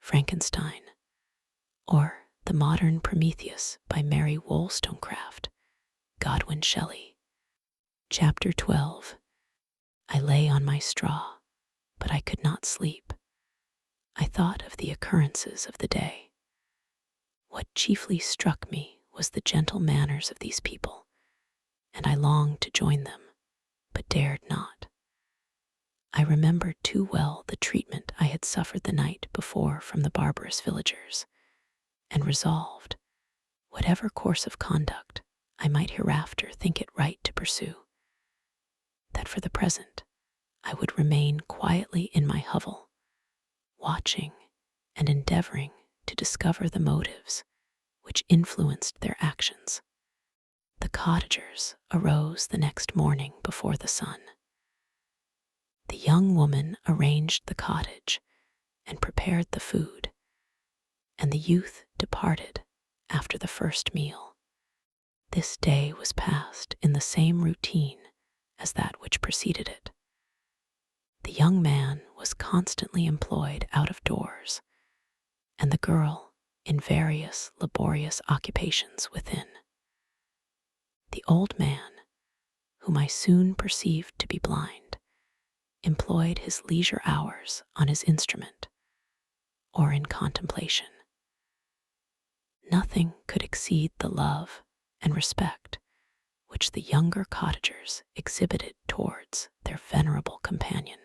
Frankenstein, or The Modern Prometheus by Mary Wollstonecraft, Godwin Shelley. Chapter 12. I lay on my straw, but I could not sleep. I thought of the occurrences of the day. What chiefly struck me was the gentle manners of these people, and I longed to join them, but dared not. I remembered too well the treatment I had suffered the night before from the barbarous villagers, and resolved, whatever course of conduct I might hereafter think it right to pursue, that for the present I would remain quietly in my hovel, watching and endeavoring to discover the motives which influenced their actions. The cottagers arose the next morning before the sun. The young woman arranged the cottage and prepared the food, and the youth departed after the first meal. This day was passed in the same routine as that which preceded it. The young man was constantly employed out of doors, and the girl in various laborious occupations within. The old man, whom I soon perceived to be blind, employed his leisure hours on his instrument or in contemplation. Nothing could exceed the love and respect which the younger cottagers exhibited towards their venerable companion.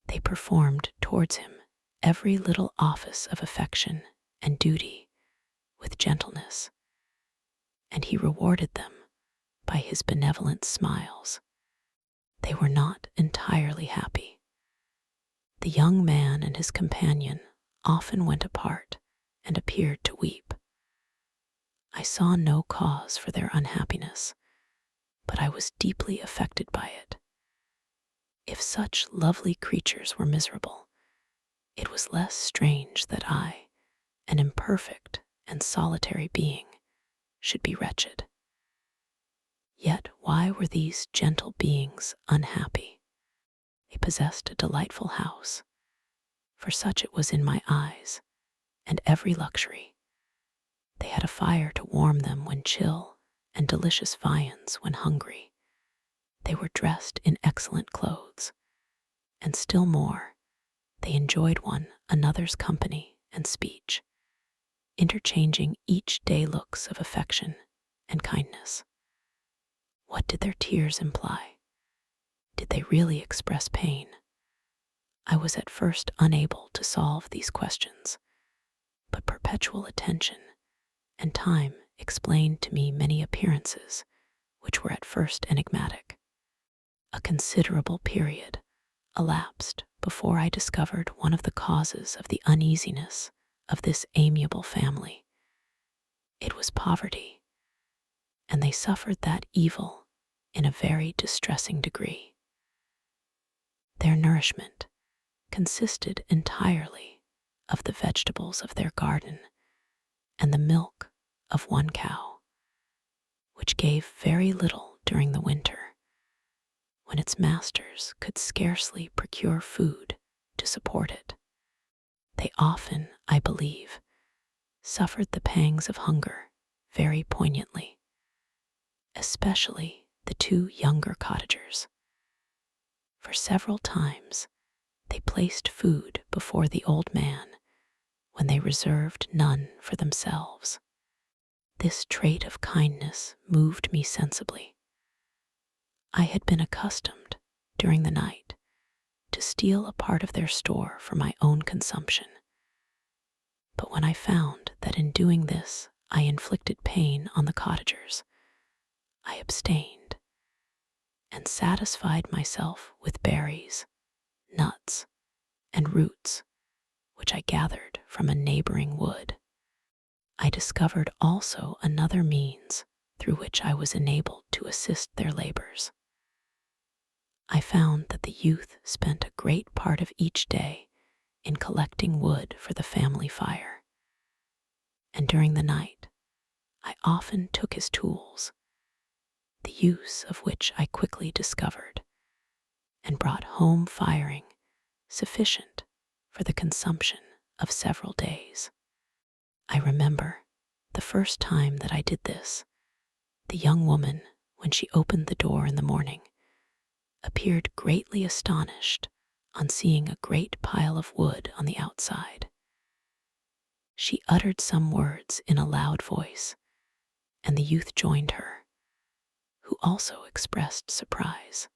They performed towards him every little office of affection and duty with gentleness, and he rewarded them by his benevolent smiles. They were not entirely happy. The young man and his companion often went apart and appeared to weep. I saw no cause for their unhappiness, but I was deeply affected by it. If such lovely creatures were miserable, it was less strange that I, an imperfect and solitary being, should be wretched. Yet why were these gentle beings unhappy? They possessed a delightful house, for such it was in my eyes, and every luxury. They had a fire to warm them when chill, and delicious viands when hungry. They were dressed in excellent clothes, and still more, they enjoyed one another's company and speech, interchanging each day looks of affection and kindness. What did their tears imply? Did they really express pain? I was at first unable to solve these questions, but perpetual attention and time explained to me many appearances which were at first enigmatic. A considerable period elapsed before I discovered one of the causes of the uneasiness of this amiable family. It was poverty, and they suffered that evil in a very distressing degree. Their nourishment consisted entirely of the vegetables of their garden and the milk of one cow, which gave very little during the winter, when its masters could scarcely procure food to support it. They often, I believe, suffered the pangs of hunger very poignantly, especially the two younger cottagers. For several times they placed food before the old man when they reserved none for themselves. This trait of kindness moved me sensibly. I had been accustomed, during the night, to steal a part of their store for my own consumption. But when I found that in doing this I inflicted pain on the cottagers, I abstained, and satisfied myself with berries, nuts, and roots, which I gathered from a neighboring wood. I discovered also another means through which I was enabled to assist their labors. I found that the youth spent a great part of each day in collecting wood for the family fire, and during the night I often took his tools, the use of which I quickly discovered, and brought home firing sufficient for the consumption of several days. I remember the first time that I did this, the young woman, when she opened the door in the morning, appeared greatly astonished on seeing a great pile of wood on the outside. She uttered some words in a loud voice, and the youth joined her, who also expressed surprise.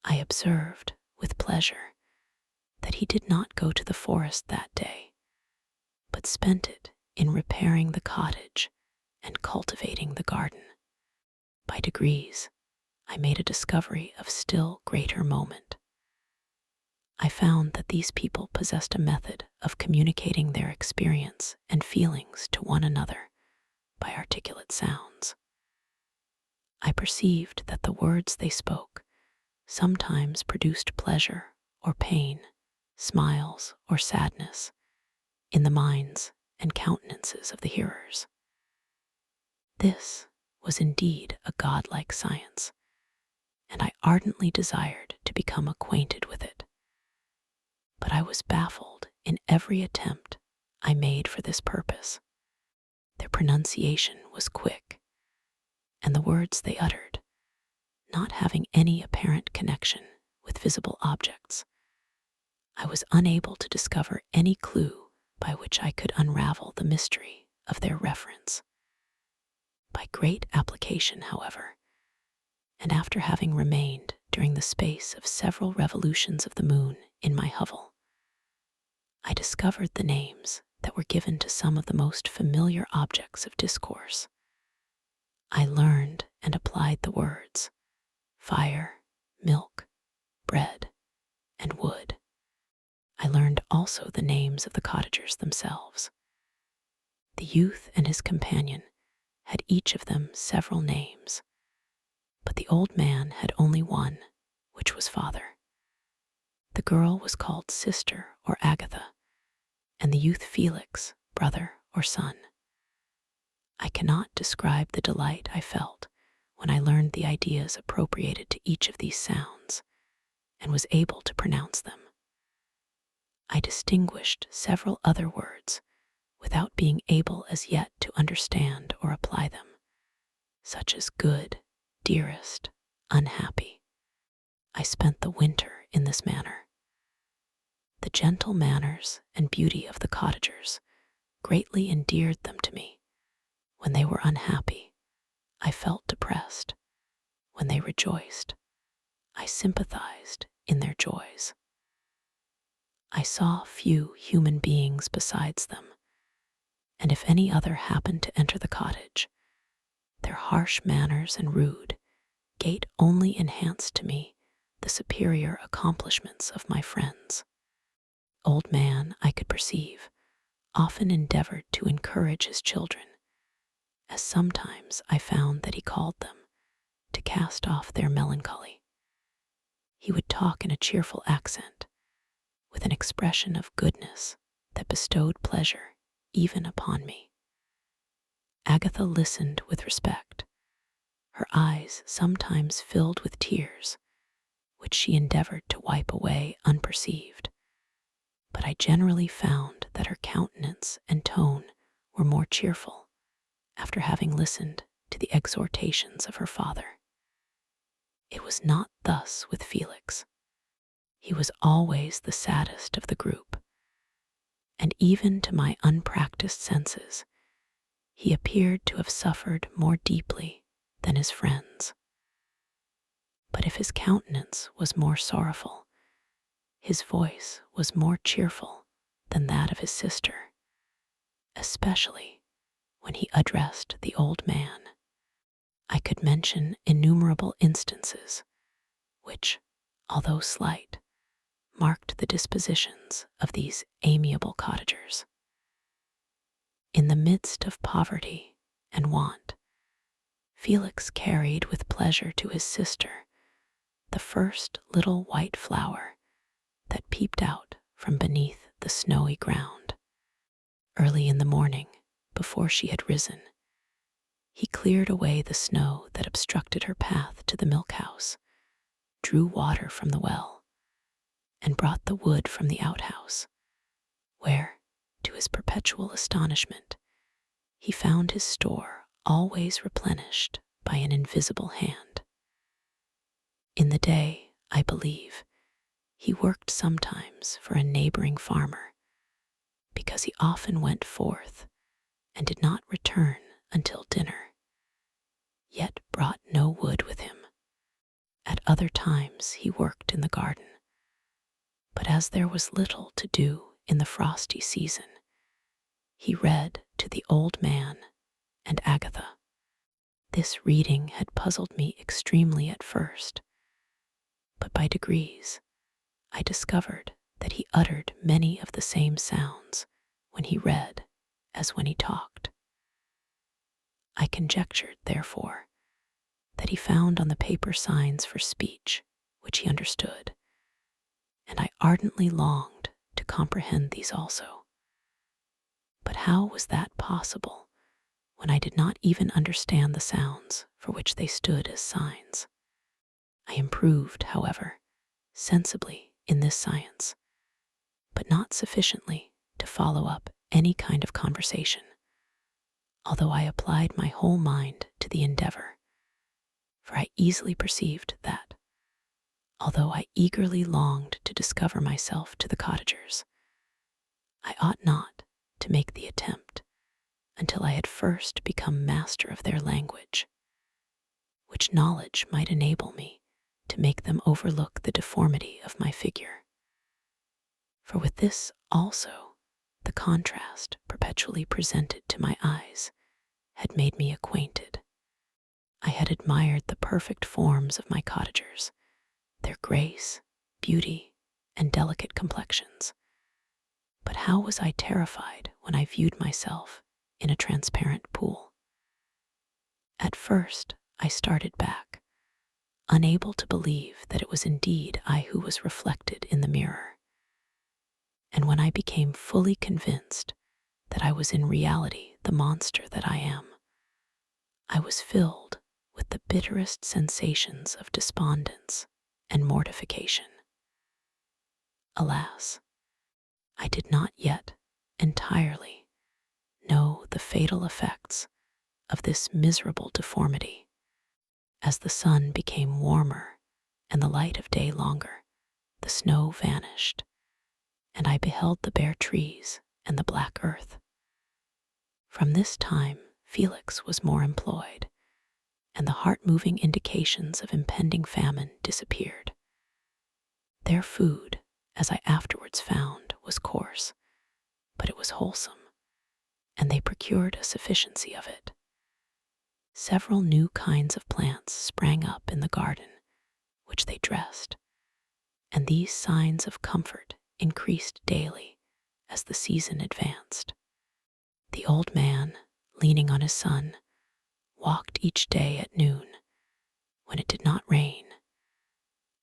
I observed, with pleasure, that he did not go to the forest that day, but spent it in repairing the cottage and cultivating the garden. By degrees, I made a discovery of still greater moment. I found that these people possessed a method of communicating their experience and feelings to one another by articulate sounds. I perceived that the words they spoke sometimes produced pleasure or pain, smiles or sadness in the minds and countenances of the hearers. This was indeed a godlike science, and I ardently desired to become acquainted with it. But I was baffled in every attempt I made for this purpose. Their pronunciation was quick, and the words they uttered, not having any apparent connection with visible objects, I was unable to discover any clue by which I could unravel the mystery of their reference. By great application, however, and after having remained during the space of several revolutions of the moon in my hovel, I discovered the names that were given to some of the most familiar objects of discourse. I learned and applied the words fire, milk, bread, and wood. I learned also the names of the cottagers themselves. The youth and his companion had each of them several names, but the old man had only one, which was father. The girl was called sister or Agatha, and the youth Felix, brother or son. I cannot describe the delight I felt when I learned the ideas appropriated to each of these sounds and was able to pronounce them. I distinguished several other words without being able as yet to understand or apply them, such as good, dearest, unhappy. I spent the winter in this manner. The gentle manners and beauty of the cottagers greatly endeared them to me. When they were unhappy, I felt depressed. When they rejoiced, I sympathized in their joys. I saw few human beings besides them, and if any other happened to enter the cottage, their harsh manners and rude gait only enhanced to me the superior accomplishments of my friends. Old man, I could perceive, often endeavored to encourage his children, as sometimes I found that he called them to cast off their melancholy. He would talk in a cheerful accent, with an expression of goodness that bestowed pleasure even upon me. Agatha listened with respect, her eyes sometimes filled with tears, which she endeavored to wipe away unperceived, but I generally found that her countenance and tone were more cheerful after having listened to the exhortations of her father. It was not thus with Felix. He was always the saddest of the group, and even to my unpracticed senses, he appeared to have suffered more deeply than his friends. But if his countenance was more sorrowful, his voice was more cheerful than that of his sister, especially when he addressed the old man. I could mention innumerable instances which, although slight, marked the dispositions of these amiable cottagers. In the midst of poverty and want, Felix carried with pleasure to his sister the first little white flower that peeped out from beneath the snowy ground. Early in the morning, before she had risen, he cleared away the snow that obstructed her path to the milk house, drew water from the well, and brought the wood from the outhouse, his perpetual astonishment, he found his store always replenished by an invisible hand. In the day, I believe, he worked sometimes for a neighboring farmer, because he often went forth and did not return until dinner, yet brought no wood with him. At other times he worked in the garden, but as there was little to do in the frosty season, he read to the old man and Agatha. This reading had puzzled me extremely at first, but by degrees I discovered that he uttered many of the same sounds when he read as when he talked. I conjectured, therefore, that he found on the paper signs for speech which he understood, and I ardently longed to comprehend these also. But how was that possible when I did not even understand the sounds for which they stood as signs? I improved, however, sensibly in this science, but not sufficiently to follow up any kind of conversation, although I applied my whole mind to the endeavor, for I easily perceived that, although I eagerly longed to discover myself to the cottagers, I ought not to make the attempt until I had first become master of their language, which knowledge might enable me to make them overlook the deformity of my figure. For with this also, the contrast perpetually presented to my eyes had made me acquainted. I had admired the perfect forms of my cottagers, their grace, beauty, and delicate complexions. But how was I terrified when I viewed myself in a transparent pool? At first, I started back, unable to believe that it was indeed I who was reflected in the mirror. And when I became fully convinced that I was in reality the monster that I am, I was filled with the bitterest sensations of despondence and mortification. Alas, I did not yet entirely know the fatal effects of this miserable deformity. As the sun became warmer and the light of day longer, the snow vanished, and I beheld the bare trees and the black earth. From this time, Felix was more employed, and the heart-moving indications of impending famine disappeared. Their food, as I afterwards found, was coarse, but it was wholesome, and they procured a sufficiency of it. Several new kinds of plants sprang up in the garden, which they dressed, and these signs of comfort increased daily as the season advanced. The old man, leaning on his son, walked each day at noon, when it did not rain,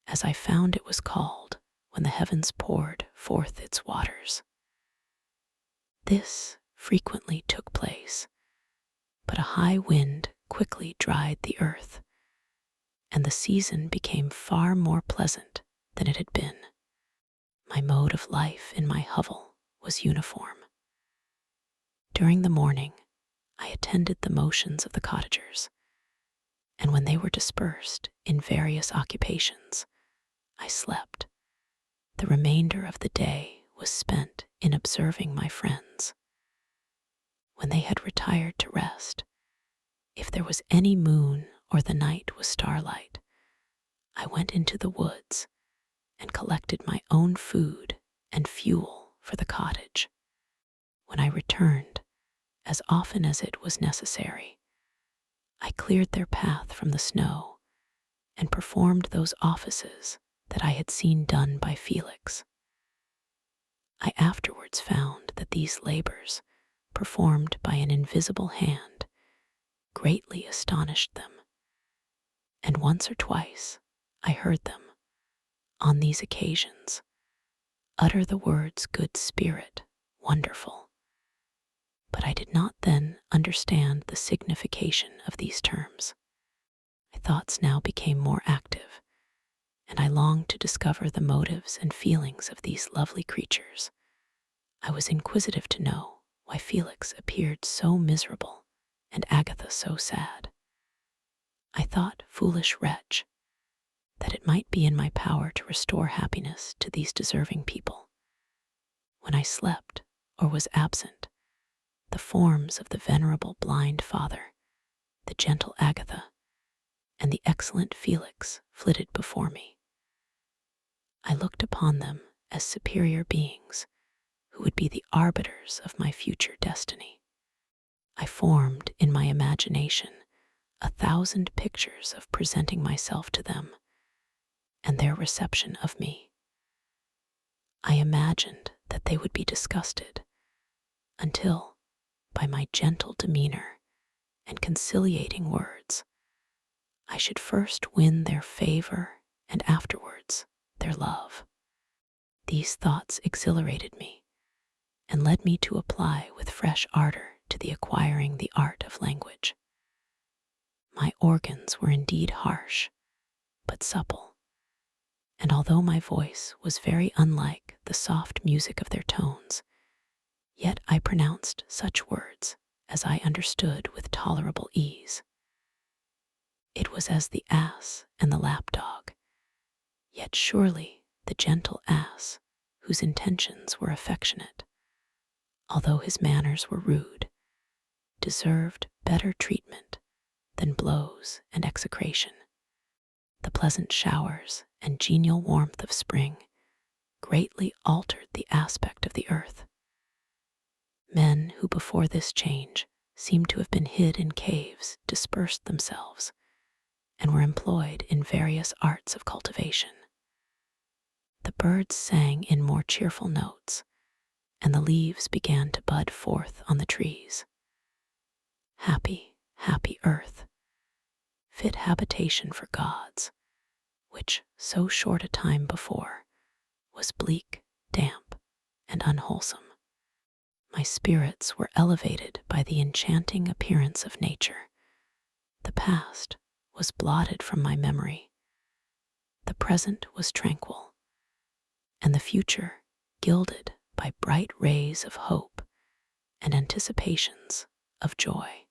as I found it was called when the heavens poured forth its waters. This frequently took place, but a high wind quickly dried the earth, and the season became far more pleasant than it had been. My mode of life in my hovel was uniform. During the morning, I attended the motions of the cottagers, and when they were dispersed in various occupations, I slept. The remainder of the day was spent in observing my friends. When they had retired to rest, if there was any moon or the night was starlight, I went into the woods and collected my own food and fuel for the cottage. When I returned, as often as it was necessary, I cleared their path from the snow and performed those offices that I had seen done by Felix. I afterwards found that these labors, performed by an invisible hand, greatly astonished them, and once or twice I heard them, on these occasions, utter the words good spirit, wonderful. But I did not then understand the signification of these terms. My thoughts now became more active, and I longed to discover the motives and feelings of these lovely creatures, I was inquisitive to know why Felix appeared so miserable and Agatha so sad. I thought, foolish wretch, that it might be in my power to restore happiness to these deserving people. When I slept or was absent, the forms of the venerable blind father, the gentle Agatha, and the excellent Felix flitted before me. I looked upon them as superior beings who would be the arbiters of my future destiny. I formed in my imagination 1,000 pictures of presenting myself to them and their reception of me. I imagined that they would be disgusted until, by my gentle demeanor and conciliating words, I should first win their favor and afterwards their love. These thoughts exhilarated me and led me to apply with fresh ardor to the acquiring the art of language. My organs were indeed harsh, but supple, and although my voice was very unlike the soft music of their tones, yet I pronounced such words as I understood with tolerable ease. It was as the ass and the lapdog, yet surely the gentle ass, whose intentions were affectionate, although his manners were rude, deserved better treatment than blows and execration. The pleasant showers and genial warmth of spring greatly altered the aspect of the earth. Men who before this change seemed to have been hid in caves dispersed themselves and were employed in various arts of cultivation. The birds sang in more cheerful notes, and the leaves began to bud forth on the trees. Happy, happy earth, fit habitation for gods, which so short a time before was bleak, damp, and unwholesome. My spirits were elevated by the enchanting appearance of nature. The past was blotted from my memory. The present was tranquil, and the future gilded by bright rays of hope and anticipations of joy.